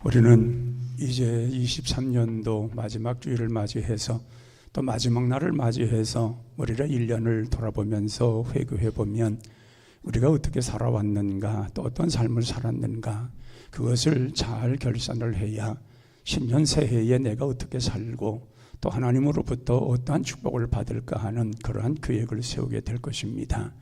우리는 이제 23년도 마지막 주일을 맞이해서 또 마지막 날을 맞이해서 우리가 1년을 돌아보면서 회고해보면 우리가 어떻게 살아왔는가, 또 어떤 삶을 살았는가, 그것을 잘 결산을 해야 신년 새해에 내가 어떻게 살고 또 하나님으로부터 어떠한 축복을 받을까 하는 그러한 계획을 세우게 될 것입니다.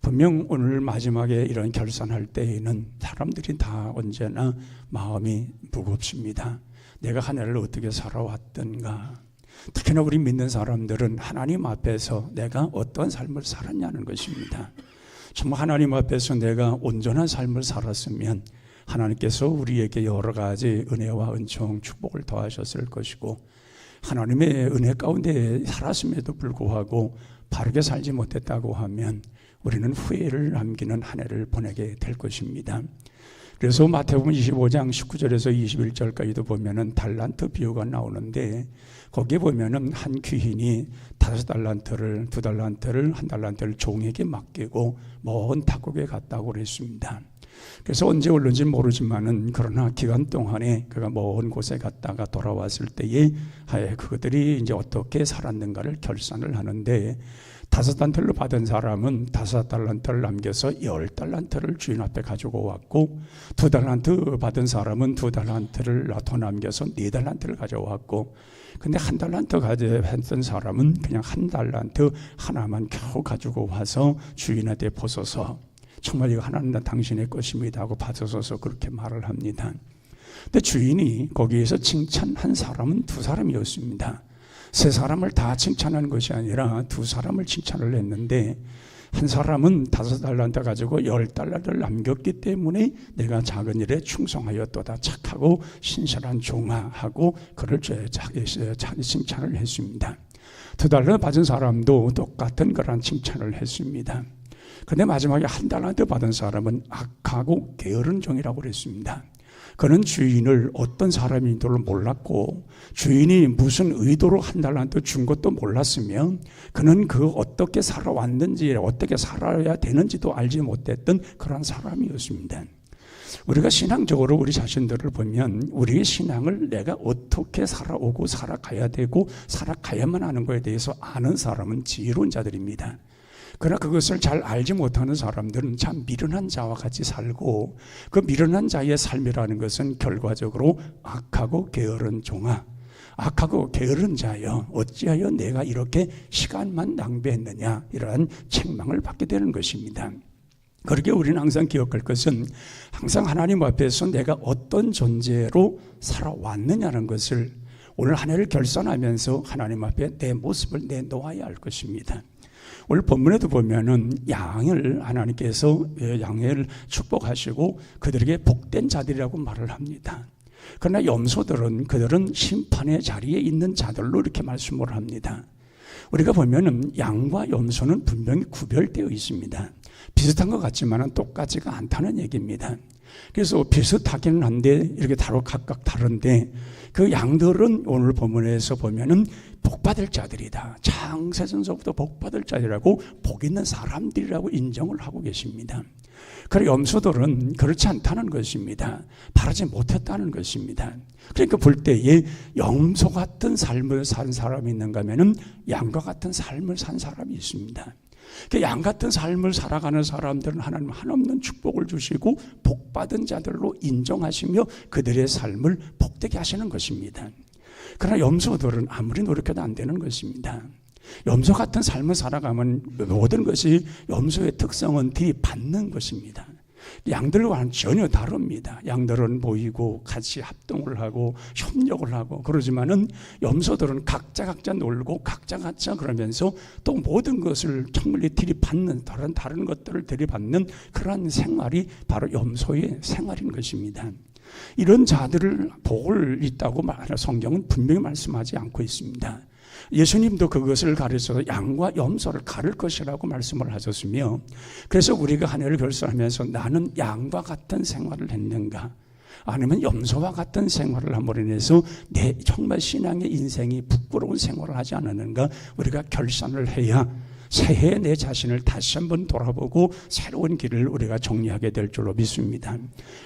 분명 오늘 마지막에 이런 결산할 때에는 사람들이 다 언제나 마음이 무겁습니다. 내가 한 해를 어떻게 살아왔던가, 특히나 우리 믿는 사람들은 하나님 앞에서 내가 어떤 삶을 살았냐는 것입니다. 정말 하나님 앞에서 내가 온전한 삶을 살았으면 하나님께서 우리에게 여러 가지 은혜와 은총, 축복을 더하셨을 것이고, 하나님의 은혜 가운데 살았음에도 불구하고 바르게 살지 못했다고 하면 우리는 후회를 남기는 한 해를 보내게 될 것입니다. 그래서 마태복음 25장 19절에서 21절까지도 보면은 달란트 비유가 나오는데, 거기에 보면은 한 귀인이 5달란트를, 2달란트를, 1달란트를 종에게 맡기고 먼 타국에 갔다고 그랬습니다. 그래서 언제 올는지 모르지만은 그러나 기간 동안에 그가 먼 곳에 갔다가 돌아왔을 때에 그들이 이제 어떻게 살았는가를 결산을 하는데, 5달란트를 받은 사람은 5달란트를 남겨서 10달란트를 주인 앞에 가지고 왔고, 2달란트 받은 사람은 2달란트를 더 남겨서 4달란트를 가져왔고, 근데 1달란트 가져왔던 사람은 그냥 1달란트 하나만 겨우 가지고 와서 주인한테 벗어서 정말 이거 하나는 당신의 것입니다 하고 받아서서 그렇게 말을 합니다. 근데 주인이 거기에서 칭찬한 사람은 2사람이었습니다. 3사람을 다 칭찬한 것이 아니라 2사람을 칭찬을 했는데, 한 사람은 5달란트 가지고 10달란트를 남겼기 때문에 내가 작은 일에 충성하였도다, 착하고 신실한 종아 하고 그를 칭찬을 했습니다. 2달란트 받은 사람도 똑같은 그런 칭찬을 했습니다. 근데 마지막에 1달란트 받은 사람은 악하고 게으른 종이라고 그랬습니다. 그는 주인을 어떤 사람인지를 몰랐고, 주인이 무슨 의도로 1달란트 준 것도 몰랐으면 그는 그 어떻게 살아왔는지, 어떻게 살아야 되는지도 알지 못했던 그런 사람이었습니다. 우리가 신앙적으로 우리 자신들을 보면 우리의 신앙을 내가 어떻게 살아오고 살아가야 되고 살아가야만 하는 것에 대해서 아는 사람은 지혜로운 자들입니다. 그러나 그것을 잘 알지 못하는 사람들은 참 미련한 자와 같이 살고, 그 미련한 자의 삶이라는 것은 결과적으로 악하고 게으른 종아, 악하고 게으른 자여 어찌하여 내가 이렇게 시간만 낭비했느냐, 이러한 책망을 받게 되는 것입니다. 그렇게 우리는 항상 기억할 것은 항상 하나님 앞에서 내가 어떤 존재로 살아왔느냐는 것을 오늘 한 해를 결산하면서 하나님 앞에 내 모습을 내놓아야 할 것입니다. 오늘 본문에도 보면은 양을 하나님께서 양을 축복하시고 그들에게 복된 자들이라고 말을 합니다. 그러나 염소들은 그들은 심판의 자리에 있는 자들로 이렇게 말씀을 합니다. 우리가 보면은 양과 염소는 분명히 구별되어 있습니다. 비슷한 것 같지만은 똑같지가 않다는 얘기입니다. 그래서 비슷하기는 한데 이렇게 각각 다른데, 그 양들은 오늘 본문에서 보면은 복받을 자들이다, 창세전서부터 복받을 자들이라고, 복 있는 사람들이라고 인정을 하고 계십니다. 그리고 염소들은 그렇지 않다는 것입니다. 바르지 못했다는 것입니다. 그러니까 볼 때에 염소 같은 삶을 산 사람이 있는가 하면은 양과 같은 삶을 산 사람이 있습니다. 양 같은 삶을 살아가는 사람들은 하나님 한없는 축복을 주시고 복받은 자들로 인정하시며 그들의 삶을 복되게 하시는 것입니다. 그러나 염소들은 아무리 노력해도 안 되는 것입니다. 염소 같은 삶을 살아가면 모든 것이, 염소의 특성은 들이받는 것입니다. 양들과는 전혀 다릅니다. 양들은 모이고 같이 합동을 하고 협력을 하고 그러지만은 염소들은 각자 놀고 각자 그러면서 또 모든 것을 정말 들이받는, 다른 것들을 들이받는 그러한 생활이 바로 염소의 생활인 것입니다. 이런 자들을 복을 있다고 성경은 분명히 말씀하지 않고 있습니다. 예수님도 그것을 가르쳐서 양과 염소를 가를 것이라고 말씀을 하셨으며, 그래서 우리가 한 해를 결산하면서 나는 양과 같은 생활을 했는가, 아니면 염소와 같은 생활을 함으로 인해서 내 정말 신앙의 인생이 부끄러운 생활을 하지 않았는가, 우리가 결산을 해야 새해에 내 자신을 다시 한번 돌아보고 새로운 길을 우리가 정리하게 될 줄로 믿습니다.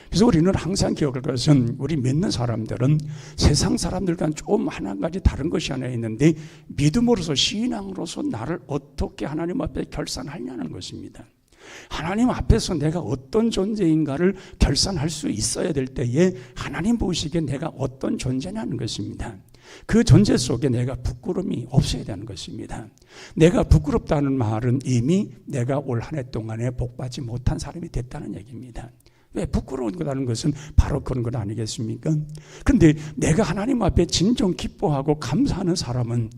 그래서 우리는 항상 기억할 것은, 우리 믿는 사람들은 세상 사람들과는 좀 한 가지 다른 것이 하나 있는데, 믿음으로서, 신앙으로서 나를 어떻게 하나님 앞에 결산하냐는 것입니다. 하나님 앞에서 내가 어떤 존재인가를 결산할 수 있어야 될 때에 하나님 보시기에 내가 어떤 존재냐는 것입니다. 그 존재 속에 내가 부끄러움이 없어야 되는 것입니다. 내가 부끄럽다는 말은 이미 내가 올 한 해 동안에 복받지 못한 사람이 됐다는 얘기입니다. 왜? 부끄러운 거라는 것은 바로 그런 것 아니겠습니까? 그런데 내가 하나님 앞에 진정 기뻐하고 감사하는 사람은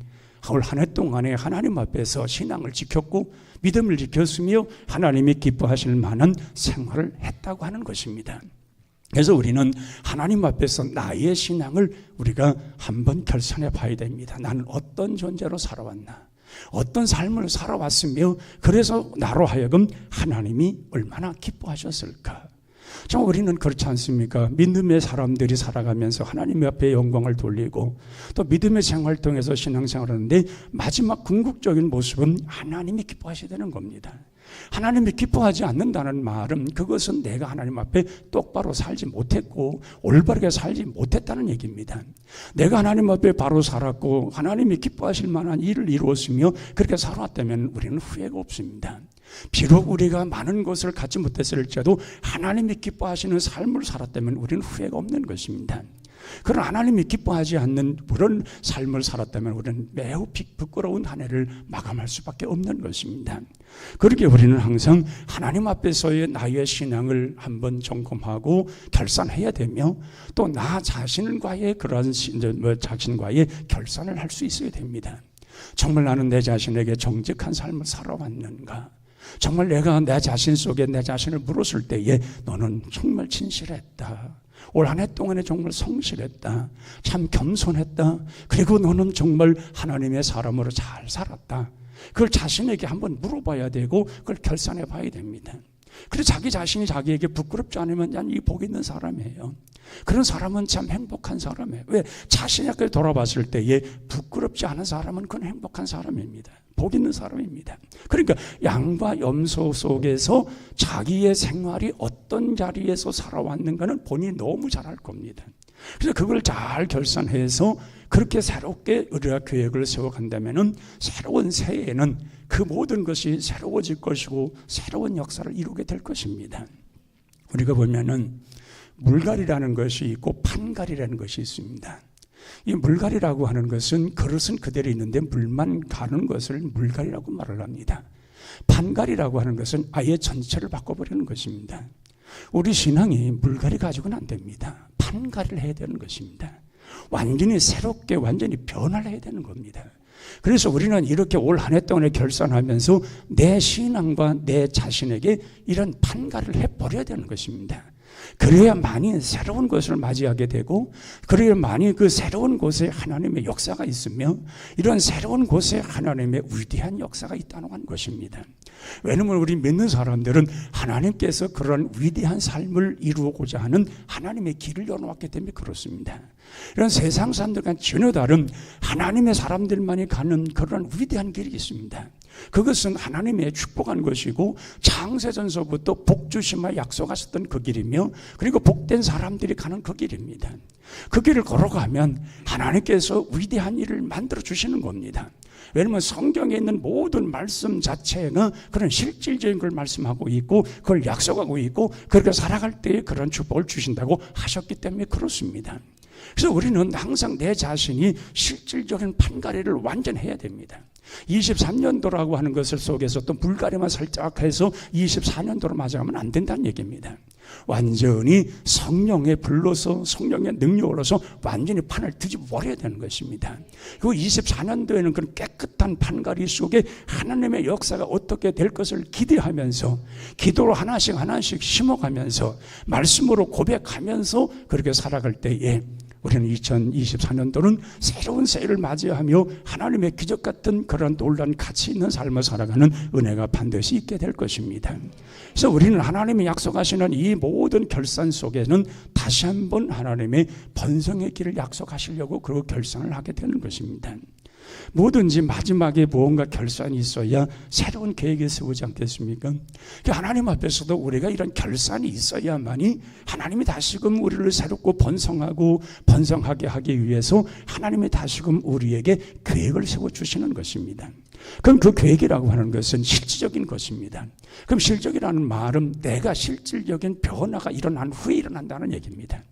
올 한 해 동안에 하나님 앞에서 신앙을 지켰고 믿음을 지켰으며 하나님이 기뻐하실 만한 생활을 했다고 하는 것입니다. 그래서 우리는 하나님 앞에서 나의 신앙을 우리가 한번 결산해 봐야 됩니다. 나는 어떤 존재로 살아왔나? 어떤 삶을 살아왔으며 그래서 나로 하여금 하나님이 얼마나 기뻐하셨을까? 정말 우리는 그렇지 않습니까? 믿음의 사람들이 살아가면서 하나님 앞에 영광을 돌리고 또 믿음의 생활을 통해서 신앙생활을 하는데 마지막 궁극적인 모습은 하나님이 기뻐하셔야 되는 겁니다. 하나님이 기뻐하지 않는다는 말은 그것은 내가 하나님 앞에 똑바로 살지 못했고 올바르게 살지 못했다는 얘기입니다. 내가 하나님 앞에 바로 살았고 하나님이 기뻐하실 만한 일을 이루었으며 그렇게 살아왔다면 우리는 후회가 없습니다. 비록 우리가 많은 것을 갖지 못했을지라도 하나님이 기뻐하시는 삶을 살았다면 우리는 후회가 없는 것입니다. 그러나 하나님이 기뻐하지 않는 그런 삶을 살았다면 우리는 매우 부끄러운 한 해를 마감할 수밖에 없는 것입니다. 그렇게 우리는 항상 하나님 앞에서의 나의 신앙을 한번 점검하고 결산해야 되며 또 나 자신과의 그런 자신과의 결산을 할 수 있어야 됩니다. 정말 나는 내 자신에게 정직한 삶을 살아왔는가? 정말 내가 내 자신 속에 내 자신을 물었을 때에 너는 정말 진실했다. 올 한 해 동안에 정말 성실했다. 참 겸손했다. 그리고 너는 정말 하나님의 사람으로 잘 살았다. 그걸 자신에게 한번 물어봐야 되고 그걸 결산해 봐야 됩니다. 그래서 자기 자신이 자기에게 부끄럽지 않으면 난 이 복 있는 사람이에요. 그런 사람은 참 행복한 사람이에요. 왜? 자신에게 돌아봤을 때에 부끄럽지 않은 사람은 그건 행복한 사람입니다. 복 있는 사람입니다. 그러니까 양과 염소 속에서 자기의 생활이 어떤 자리에서 살아왔는가는 본인이 너무 잘 알 겁니다. 그래서 그걸 잘 결산해서 그렇게 새롭게 우리가 계획을 세워간다면 새로운 새해에는 그 모든 것이 새로워질 것이고 새로운 역사를 이루게 될 것입니다. 우리가 보면은 물갈이라는 것이 있고 판갈이라는 것이 있습니다. 이 물갈이라고 하는 것은 그릇은 그대로 있는데 물만 가는 것을 물갈이라고 말을 합니다. 판갈이라고 하는 것은 아예 전체를 바꿔버리는 것입니다. 우리 신앙이 물갈이 가지고는 안 됩니다. 판갈이를 해야 되는 것입니다. 완전히 새롭게 완전히 변화를 해야 되는 겁니다. 그래서 우리는 이렇게 올 한 해 동안에 결산하면서 내 신앙과 내 자신에게 이런 판갈을 해버려야 되는 것입니다. 그래야만이 새로운 것을 맞이하게 되고 그래야만이 그 새로운 곳에 하나님의 역사가 있으며 이런 새로운 곳에 하나님의 위대한 역사가 있다는 것입니다. 왜냐하면 우리 믿는 사람들은 하나님께서 그런 위대한 삶을 이루고자 하는 하나님의 길을 열어왔기 때문에 그렇습니다. 이런 세상 사람들과 전혀 다른 하나님의 사람들만이 가는 그런 위대한 길이 있습니다. 그것은 하나님의 축복한 것이고 창세전서부터 복 주시마 약속하셨던 그 길이며 그리고 복된 사람들이 가는 그 길입니다. 그 길을 걸어가면 하나님께서 위대한 일을 만들어 주시는 겁니다. 왜냐하면 성경에 있는 모든 말씀 자체가 그런 실질적인 걸 말씀하고 있고 그걸 약속하고 있고 그렇게 살아갈 때에 그런 축복을 주신다고 하셨기 때문에 그렇습니다. 그래서 우리는 항상 내 자신이 실질적인 판가리를 완전해야 됩니다. 23년도라고 하는 것을 속에서 또 물갈이만 살짝 해서 24년도로 맞아가면 안 된다는 얘기입니다. 완전히 성령에 불러서 성령의 능력으로서 완전히 판을 뒤집어 버려야 되는 것입니다. 그리고 24년도에는 그런 깨끗한 판가리 속에 하나님의 역사가 어떻게 될 것을 기대하면서 기도로 하나씩 심어가면서 말씀으로 고백하면서 그렇게 살아갈 때에 우리는 2024년도는 새로운 새해를 맞이하며 하나님의 기적 같은 그런 놀라운 가치 있는 삶을 살아가는 은혜가 반드시 있게 될 것입니다. 그래서 우리는 하나님이 약속하시는 이 모든 결산 속에는 다시 한번 하나님의 번성의 길을 약속하시려고 그 결산을 하게 되는 것입니다. 뭐든지 마지막에 무언가 결산이 있어야 새로운 계획을 세우지 않겠습니까? 하나님 앞에서도 우리가 이런 결산이 있어야만이 하나님이 다시금 우리를 새롭고 번성하게 하기 위해서 하나님이 다시금 우리에게 계획을 세워주시는 것입니다. 그럼 그 계획이라고 하는 것은 실질적인 것입니다. 그럼 실질적이라는 말은 내가 실질적인 변화가 일어난 후에 일어난다는 얘기입니다.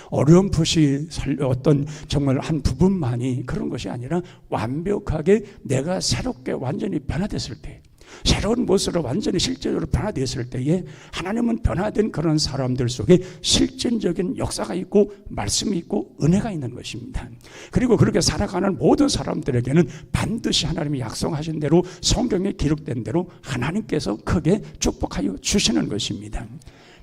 어렴풋이 어떤 정말 한 부분만이 그런 것이 아니라 완벽하게 내가 새롭게 완전히 변화됐을 때, 새로운 모습으로 완전히 실제적으로 변화됐을 때에 하나님은 변화된 그런 사람들 속에 실질적인 역사가 있고 말씀이 있고 은혜가 있는 것입니다. 그리고 그렇게 살아가는 모든 사람들에게는 반드시 하나님이 약속하신 대로 성경에 기록된 대로 하나님께서 크게 축복하여 주시는 것입니다.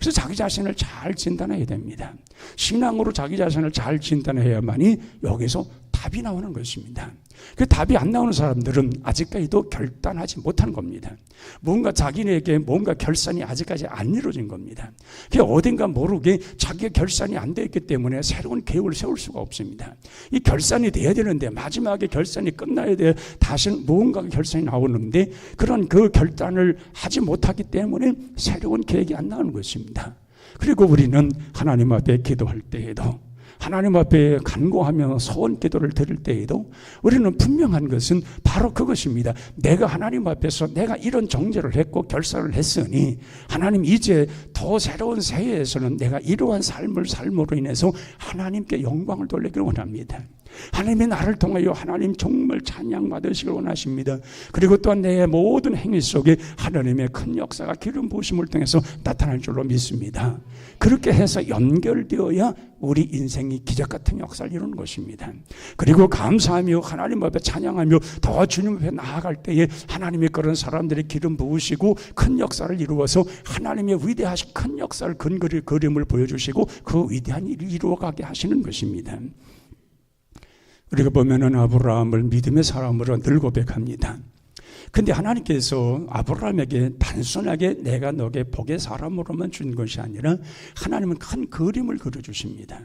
그래서 자기 자신을 잘 진단해야 됩니다. 신앙으로 자기 자신을 잘 진단해야만이 여기서 답이 나오는 것입니다. 그 답이 안 나오는 사람들은 아직까지도 결단하지 못한 겁니다. 뭔가 자기에게 뭔가 결산이 아직까지 안 이루어진 겁니다. 그게 어딘가 모르게 자기의 결산이 안 되었기 때문에 새로운 계획을 세울 수가 없습니다. 이 결산이 돼야 되는데 마지막에 결산이 끝나야 돼 다시 무언가 결산이 나오는데 그런 그 결단을 하지 못하기 때문에 새로운 계획이 안 나오는 것입니다. 그리고 우리는 하나님 앞에 기도할 때에도 하나님 앞에 간구하며 소원 기도를 드릴 때에도 우리는 분명한 것은 바로 그것입니다. 내가 하나님 앞에서 내가 이런 정죄를 했고 결산을 했으니 하나님 이제 더 새로운 새해에서는 내가 이러한 삶을 삶으로 인해서 하나님께 영광을 돌리기를 원합니다. 하나님이 나를 통하여 하나님 정말 찬양 받으시길 원하십니다. 그리고 또한 내 모든 행위 속에 하나님의 큰 역사가 기름 부으심을 통해서 나타날 줄로 믿습니다. 그렇게 해서 연결되어야 우리 인생이 기적 같은 역사를 이루는 것입니다. 그리고 감사하며 하나님 앞에 찬양하며 더 주님 앞에 나아갈 때에 하나님의 그런 사람들이 기름 부으시고 큰 역사를 이루어서 하나님의 위대하신 큰 역사를 그림을 보여주시고 그 위대한 일을 이루어가게 하시는 것입니다. 우리가 보면은 아브라함을 믿음의 사람으로 늘 고백합니다. 근데 하나님께서 아브라함에게 단순하게 내가 너에게 복의 사람으로만 준 것이 아니라 하나님은 큰 그림을 그려주십니다.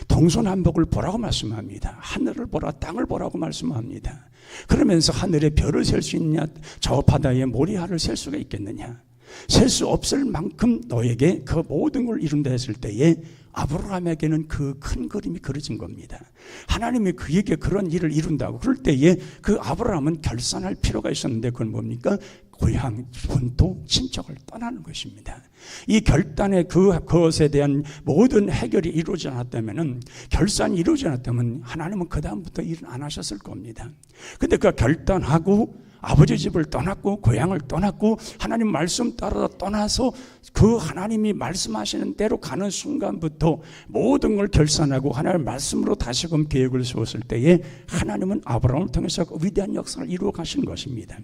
동서남북을 보라고 말씀합니다. 하늘을 보라, 땅을 보라고 말씀합니다. 그러면서 하늘에 별을 셀 수 있느냐, 저 바다에 모리아를 셀 수가 있겠느냐, 셀 수 없을 만큼 너에게 그 모든 걸 이룬다 했을 때에 아브라함에게는 그 큰 그림이 그려진 겁니다. 하나님이 그에게 그런 일을 이룬다고 그럴 때에 그 아브라함은 결산할 필요가 있었는데 그건 뭡니까? 고향, 본토, 친척을 떠나는 것입니다. 이 결단의 그것에 대한 모든 해결이 이루어지지 않았다면, 결산이 이루어지지 않았다면 하나님은 그 다음부터 일을 안 하셨을 겁니다. 근데 그 결단하고 아버지 집을 떠났고 고향을 떠났고 하나님 말씀 따라 떠나서 그 하나님이 말씀하시는 대로 가는 순간부터 모든 걸 결산하고 하나님의 말씀으로 다시금 계획을 세웠을 때에 하나님은 아브라함을 통해서 그 위대한 역사를 이루어 가신 것입니다.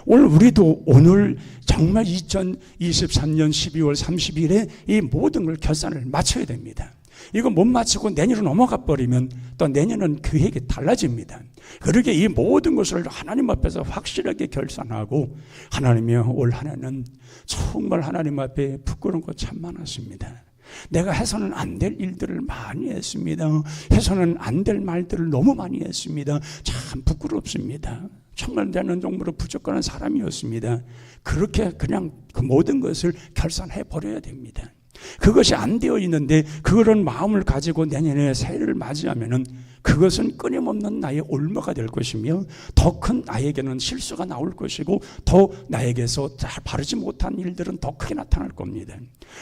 오늘 우리도 오늘 정말 2023년 12월 30일에 이 모든 걸 결산을 마쳐야 됩니다. 이거 못 마치고 내년으로 넘어가 버리면 또 내년은 계획이 달라집니다. 그러게 이 모든 것을 하나님 앞에서 확실하게 결산하고 하나님이 올 한 해는 정말 하나님 앞에 부끄러운 것 참 많았습니다. 내가 해서는 안 될 일들을 많이 했습니다. 해서는 안 될 말들을 너무 많이 했습니다. 참 부끄럽습니다. 정말 나는 정말로 부족한 사람이었습니다. 그렇게 그냥 그 모든 것을 결산해 버려야 됩니다. 그것이 안 되어 있는데 그런 마음을 가지고 내년에 새해를 맞이하면은 그것은 끊임없는 나의 올무가 될 것이며 더 큰 나에게는 실수가 나올 것이고 더 나에게서 잘 바르지 못한 일들은 더 크게 나타날 겁니다.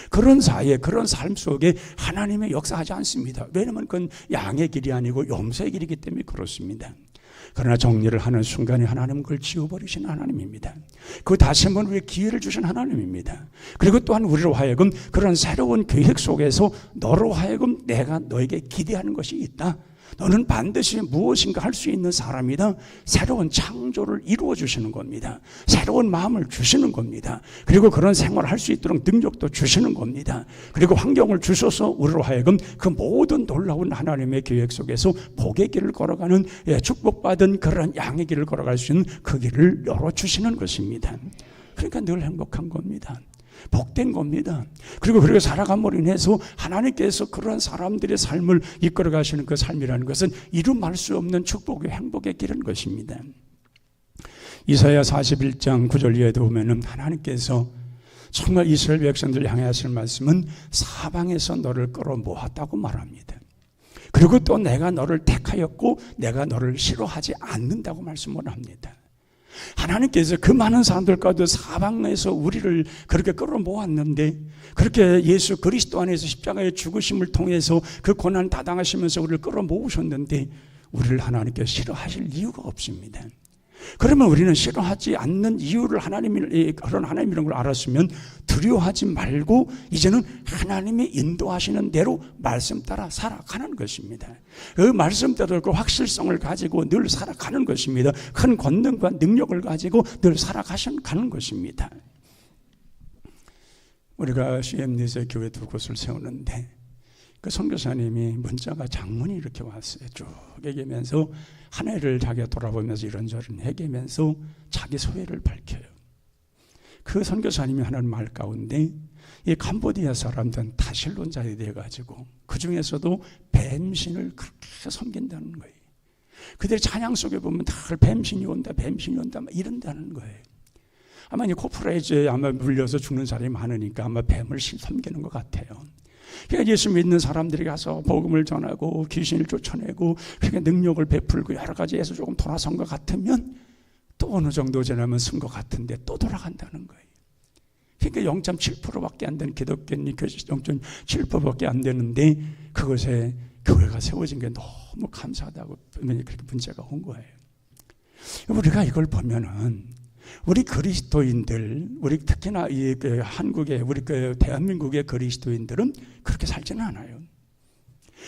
그런 사이에 그런 삶 속에 하나님의 역사하지 않습니다. 왜냐하면 그건 양의 길이 아니고 염소의 길이기 때문에 그렇습니다. 그러나 정리를 하는 순간에 하나님은 그걸 지워버리신 하나님입니다. 그 다시 한번 우리에게 기회를 주신 하나님입니다. 그리고 또한 우리로 하여금 그런 새로운 계획 속에서 너로 하여금 내가 너에게 기대하는 것이 있다. 너는 반드시 무엇인가 할 수 있는 사람이다. 새로운 창조를 이루어 주시는 겁니다. 새로운 마음을 주시는 겁니다. 그리고 그런 생활을 할 수 있도록 능력도 주시는 겁니다. 그리고 환경을 주셔서 우리로 하여금 그 모든 놀라운 하나님의 계획 속에서 복의 길을 걸어가는 축복받은 그런 양의 길을 걸어갈 수 있는 그 길을 열어주시는 것입니다. 그러니까 늘 행복한 겁니다. 복된 겁니다. 그리고 그렇게 살아감으로 인해서 하나님께서 그런 사람들의 삶을 이끌어 가시는 그 삶이라는 것은 이루말 수 없는 축복의 행복의 길인 것입니다. 이사야 41장 9절 이하에도 보면은 하나님께서 정말 이스라엘 백성들 향해 하시는 말씀은 사방에서 너를 끌어 모았다고 말합니다. 그리고 또 내가 너를 택하였고 내가 너를 싫어하지 않는다고 말씀을 합니다. 하나님께서 그 많은 사람들 가운데 사방에서 우리를 그렇게 끌어 모았는데, 그렇게 예수 그리스도 안에서 십자가의 죽으심을 통해서 그 고난 다 당하시면서 우리를 끌어 모으셨는데 우리를 하나님께 싫어하실 이유가 없습니다. 그러면 우리는 싫어하지 않는 이유를 그런 하나님이라는 걸 알았으면 두려워하지 말고 이제는 하나님이 인도하시는 대로 말씀 따라 살아가는 것입니다. 그 말씀대로 그 확실성을 가지고 늘 살아가는 것입니다. 큰 권능과 능력을 가지고 늘 살아가는 것입니다. 우리가 CM넷에 교회 두 곳을 세우는데 그 선교사님이 문자가 장문이 이렇게 왔어요. 쭉 얘기하면서 한 해를 자기가 돌아보면서 이런저런 얘기하면서 자기 소회를 밝혀요. 그 선교사님이 하는 말 가운데 이 캄보디아 사람들은 다신론자들이 돼가지고 그 중에서도 뱀신을 그렇게 섬긴다는 거예요. 그들의 찬양 속에 보면 다 뱀신이 온다, 뱀신이 온다, 막 이런다는 거예요. 아마 이 코프라이즈에 아마 물려서 죽는 사람이 많으니까 아마 뱀을 섬기는 것 같아요. 그러니까 예수 믿는 사람들이 가서 복음을 전하고 귀신을 쫓아내고 그렇게 능력을 베풀고 여러 가지에서 조금 돌아선 것 같으면 또 어느 정도 지나면 쓴 것 같은데 또 돌아간다는 거예요. 그러니까 0.7%밖에 안 되는 기독교인이 0.7%밖에 안 되는데 그것에 교회가 세워진 게 너무 감사하다고 그렇게 문제가 온 거예요. 우리가 이걸 보면은 우리 그리스도인들, 우리 특히나 이 한국의 우리 대한민국의 그리스도인들은 그렇게 살지는 않아요.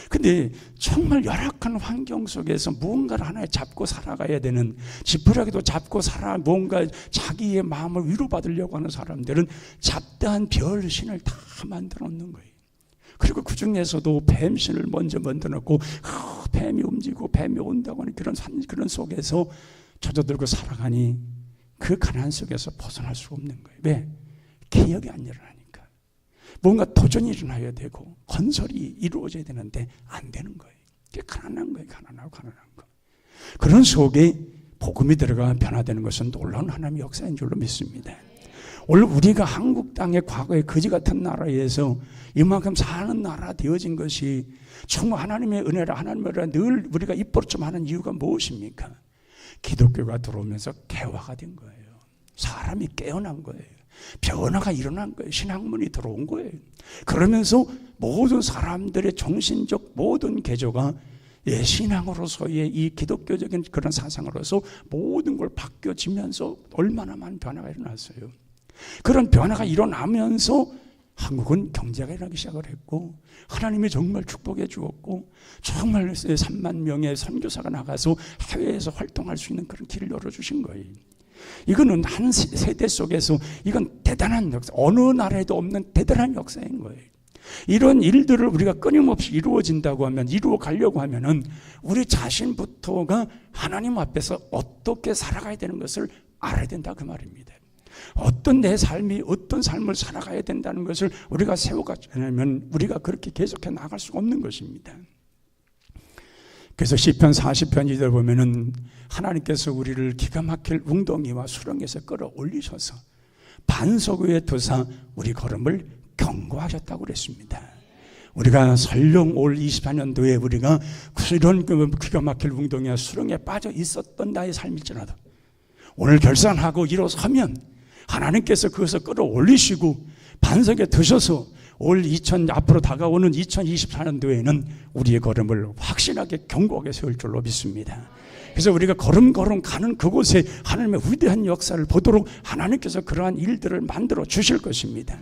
근데 정말 열악한 환경 속에서 무언가를 하나에 잡고 살아가야 되는, 지푸라기도 잡고 뭔가 자기의 마음을 위로받으려고 하는 사람들은 잡다한 별신을 다 만들어 놓는 거예요. 그리고 그 중에서도 뱀신을 먼저 만들어 놓고 뱀이 움직이고 뱀이 온다고 하는 그런 속에서 젖어들고 살아가니 그 가난 속에서 벗어날 수 없는 거예요. 왜? 개혁이 안 일어나니까. 뭔가 도전이 일어나야 되고 건설이 이루어져야 되는데 안 되는 거예요. 그게 가난한 거예요. 가난한 거. 그런 속에 복음이 들어가 변화되는 것은 놀라운 하나님의 역사인 줄로 믿습니다. 오늘 우리가 한국 땅의 과거의 거지 같은 나라에서 이만큼 사는 나라 되어진 것이 정말 하나님의 은혜라 하나님의 은혜라 늘 우리가 입버릇 좀 하는 이유가 무엇입니까? 기독교가 들어오면서 개화가 된 거예요. 사람이 깨어난 거예요. 변화가 일어난 거예요. 신학문이 들어온 거예요. 그러면서 모든 사람들의 정신적 모든 개조가 신앙으로서의 이 기독교적인 그런 사상으로서 모든 걸 바뀌어지면서 얼마나 많은 변화가 일어났어요. 그런 변화가 일어나면서 한국은 경제가 일어나기 시작을 했고 하나님이 정말 축복해 주었고 정말 3만 명의 선교사가 나가서 해외에서 활동할 수 있는 그런 길을 열어주신 거예요. 이거는 한 세대 속에서 이건 대단한 역사, 어느 나라에도 없는 대단한 역사인 거예요. 이런 일들을 우리가 끊임없이 이루어진다고 하면, 이루어 가려고 하면은 우리 자신부터가 하나님 앞에서 어떻게 살아가야 되는 것을 알아야 된다 그 말입니다. 어떤 삶을 살아가야 된다는 것을 우리가 세워가려면 우리가 그렇게 계속해 나갈 수가 없는 것입니다. 그래서 시편 40편 2절 보면은 하나님께서 우리를 기가 막힐 웅덩이와 수렁에서 끌어올리셔서 반석 위에 두사 우리 걸음을 견고하셨다고 그랬습니다. 우리가 설령 올 24년도에 우리가 이런 기가 막힐 웅덩이와 수렁에 빠져 있었던 나의 삶일지라도 오늘 결산하고 일어서면 하나님께서 그것을 끌어올리시고 반석에 드셔서 앞으로 다가오는 2024년도에는 우리의 걸음을 확실하게 견고하게 세울 줄로 믿습니다. 그래서 우리가 걸음걸음 가는 그곳에 하나님의 위대한 역사를 보도록 하나님께서 그러한 일들을 만들어 주실 것입니다.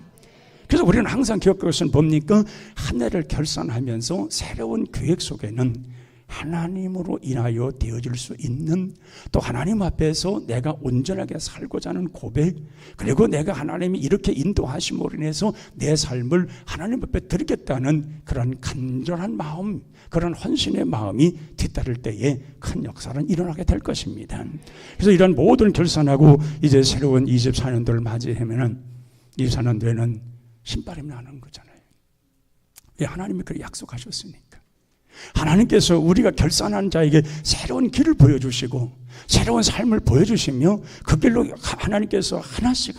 그래서 우리는 항상 기억할 것은 뭡니까? 한 해를 결산하면서 새로운 계획 속에는 하나님으로 인하여 되어질 수 있는, 또 하나님 앞에서 내가 온전하게 살고자 하는 고백, 그리고 내가 하나님이 이렇게 인도하심으로 인해서 내 삶을 하나님 앞에 드리겠다는 그런 간절한 마음, 그런 헌신의 마음이 뒤따를 때에 큰 역사는 일어나게 될 것입니다. 그래서 이런 모든 결산하고 이제 새로운 24년도를 맞이하면은 24년도에는 신바람이 나는 거잖아요. 왜? 하나님이 그렇게 약속하셨으니까. 하나님께서 우리가 결산한 자에게 새로운 길을 보여주시고 새로운 삶을 보여주시며 그 길로 하나님께서 하나씩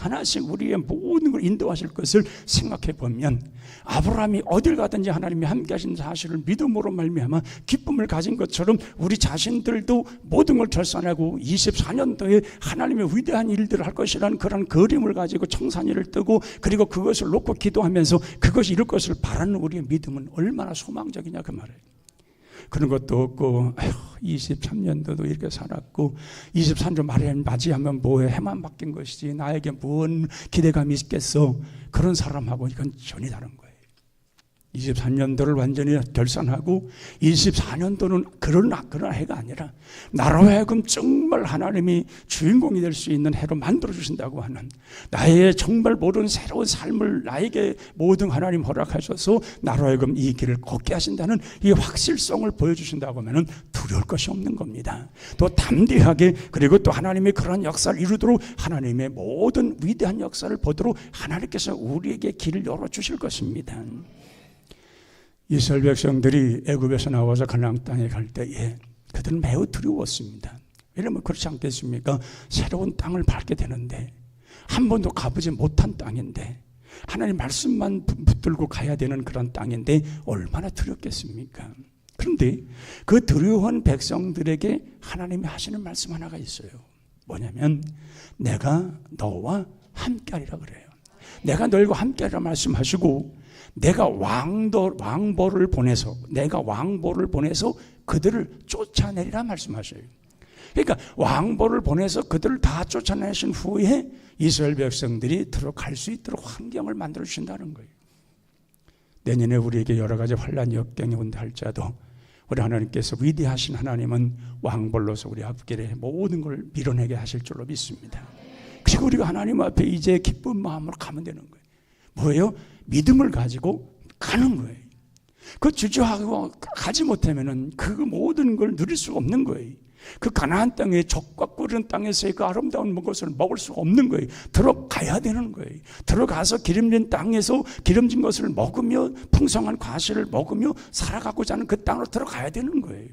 우리의 모든 걸 인도하실 것을 생각해 보면 아브라함이 어딜 가든지 하나님이 함께 하신 사실을 믿음으로 말미암아 기쁨을 가진 것처럼 우리 자신들도 모든 걸 결산하고 24년도에 하나님의 위대한 일들을 할 것이라는 그런 그림을 가지고 청산일을 뜨고 그리고 그것을 놓고 기도하면서 그것이 이룰 것을 바라는 우리의 믿음은 얼마나 소망적이냐 그 말이에요. 그런 것도 없고 23년도도 이렇게 살았고 23년 말에 맞이하면 뭐해, 해만 바뀐 것이지 나에게 뭔 기대감이 있겠어. 그런 사람하고 이건 전혀 다른 거예요. 23년도를 완전히 결산하고 24년도는 그런 해가 아니라 나로 하여금 정말 하나님이 주인공이 될 수 있는 해로 만들어주신다고 하는, 나의 정말 모든 새로운 삶을 나에게 모든 하나님 허락하셔서 나로 하여금 이 길을 걷게 하신다는 이 확실성을 보여주신다고 하면 두려울 것이 없는 겁니다. 또 담대하게, 그리고 또 하나님의 그런 역사를 이루도록 하나님의 모든 위대한 역사를 보도록 하나님께서 우리에게 길을 열어주실 것입니다. 이스라엘 백성들이 애굽에서 나와서 가나안 땅에 갈 때에 그들은 매우 두려웠습니다. 왜냐하면 그렇지 않겠습니까? 새로운 땅을 밟게 되는데 한 번도 가보지 못한 땅인데 하나님 말씀만 붙들고 가야 되는 그런 땅인데 얼마나 두렵겠습니까? 그런데 그 두려워한 백성들에게 하나님이 하시는 말씀 하나가 있어요. 뭐냐면 내가 너와 함께하리라 그래요. 내가 너희와 함께하리라 말씀하시고 내가 왕보를 보내서 그들을 쫓아내리라 말씀하셔요. 그러니까 왕보를 보내서 그들을 다 쫓아내신 후에 이스라엘 백성들이 들어갈 수 있도록 환경을 만들어 주신다는 거예요. 내년에 우리에게 여러 가지 환난이 역경이 온다 할지라도 우리 하나님께서 위대하신 하나님은 왕벌로서 우리 앞길에 모든 걸 밀어내게 하실 줄로 믿습니다. 그리고 우리가 하나님 앞에 이제 기쁜 마음으로 가면 되는 거예요. 뭐예요? 믿음을 가지고 가는 거예요. 그 주저하고 가지 못하면은 그 모든 걸 누릴 수가 없는 거예요. 그 가나안 땅의 적과 꿀은 땅에서의 그 아름다운 것을 먹을 수가 없는 거예요. 들어가야 되는 거예요. 들어가서 기름진 땅에서 기름진 것을 먹으며 풍성한 과실을 먹으며 살아가고자 하는 그 땅으로 들어가야 되는 거예요.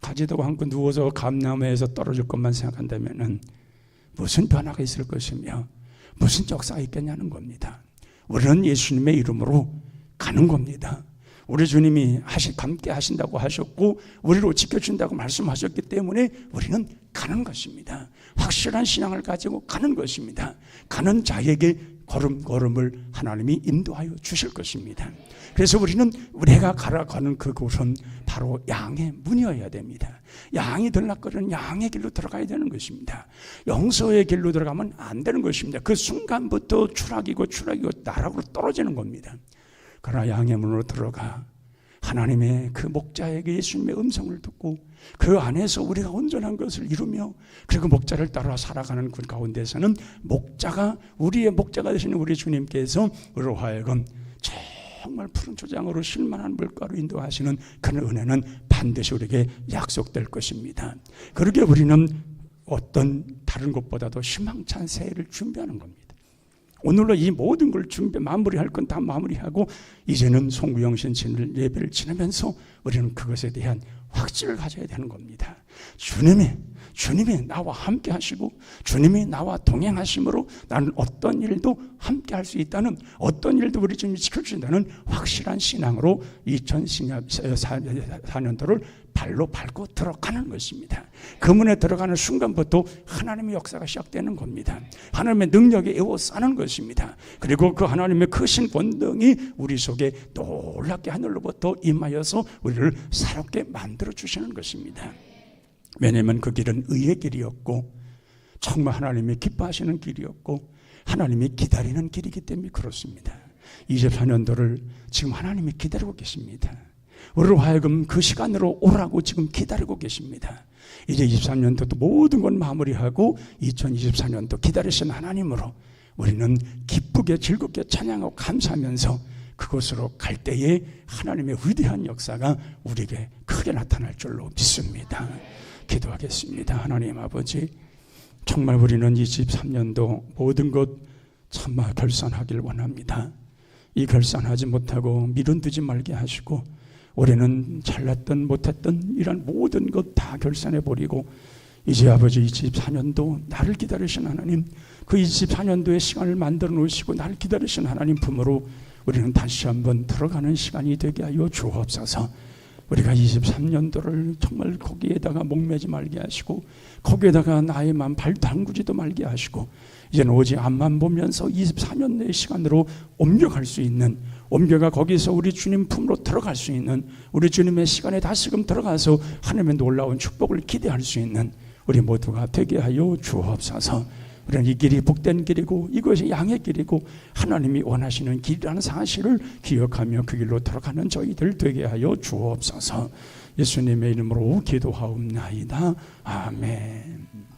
가지도 않고 누워서 감나무에서 떨어질 것만 생각한다면은 무슨 변화가 있을 것이며 무슨 역사가 있겠냐는 겁니다. 우리는 예수님의 이름으로 가는 겁니다. 우리 주님이 함께 하신다고 하셨고 우리로 지켜준다고 말씀하셨기 때문에 우리는 가는 것입니다. 확실한 신앙을 가지고 가는 것입니다. 가는 자에게 걸음걸음을 하나님이 인도하여 주실 것입니다. 그래서 우리는 우리가 가는 그곳은 바로 양의 문이어야 됩니다. 양이 들락거리는 양의 길로 들어가야 되는 것입니다. 영서의 길로 들어가면 안 되는 것입니다. 그 순간부터 추락이고 나락으로 떨어지는 겁니다. 그러나 양의 문으로 들어가 하나님의 그 목자에게 예수님의 음성을 듣고 그 안에서 우리가 온전한 것을 이루며 그리고 목자를 따라 살아가는 그 가운데서는 우리의 목자가 되시는 우리 주님께서 우리로 하여금 정말 푸른 초장으로 쉴만한 물가로 인도하시는 그런 은혜는 반드시 우리에게 약속될 것입니다. 그렇게 우리는 어떤 다른 것보다도 희망찬 새해를 준비하는 겁니다. 오늘로 이 모든 걸 마무리할 건 다 마무리하고 이제는 송구영신 예배를 지내면서 우리는 그것에 대한 확신을 가져야 되는 겁니다. 주님이 나와 함께 하시고 주님이 나와 동행하심으로 나는 어떤 일도 함께 할 수 있다는, 어떤 일도 우리 주님이 지켜주신다는 확실한 신앙으로 2024년도를 발로 밟고 들어가는 것입니다. 그 문에 들어가는 순간부터 하나님의 역사가 시작되는 겁니다. 하나님의 능력이 에워싸는 것입니다. 그리고 그 하나님의 크신 권능이 우리 속에 놀랍게 하늘로부터 임하여서 우리를 새롭게 만들어주시는 것입니다. 왜냐하면 그 길은 의의 길이었고 정말 하나님이 기뻐하시는 길이었고 하나님이 기다리는 길이기 때문에 그렇습니다. 24년도를 지금 하나님이 기다리고 계십니다. 우리로 하여금 그 시간으로 오라고 지금 기다리고 계십니다. 이제 23년도도 모든 건 마무리하고 2024년도 기다리신 하나님으로 우리는 기쁘게 즐겁게 찬양하고 감사하면서 그곳으로 갈 때에 하나님의 위대한 역사가 우리에게 크게 나타날 줄로 믿습니다. 기도하겠습니다. 하나님 아버지, 정말 우리는 23년도 모든 것 참아 결산하길 원합니다. 이 결산하지 못하고 미룬두지 말게 하시고 올해는 잘났던 못했던 이런 모든 것 다 결산해 버리고 이제 아버지 24년도 나를 기다리신 하나님, 그 24년도의 시간을 만들어 놓으시고 나를 기다리신 하나님 품으로 우리는 다시 한번 들어가는 시간이 되게 하여 주옵소서. 우리가 23년도를 정말 거기에다가 목매지 말게 하시고 거기에다가 나의 마음 발 담그지도 말게 하시고 이제는 오직 앞만 보면서 24년의 시간으로 옮겨갈 수 있는, 옮겨가 거기서 우리 주님 품으로 들어갈 수 있는, 우리 주님의 시간에 다시금 들어가서 하나님의 놀라운 축복을 기대할 수 있는 우리 모두가 되게 하여 주옵소서. 우리는 이 길이 복된 길이고 이것이 양의 길이고 하나님이 원하시는 길이라는 사실을 기억하며 그 길로 들어가는 저희들 되게 하여 주옵소서. 예수님의 이름으로 기도하옵나이다. 아멘.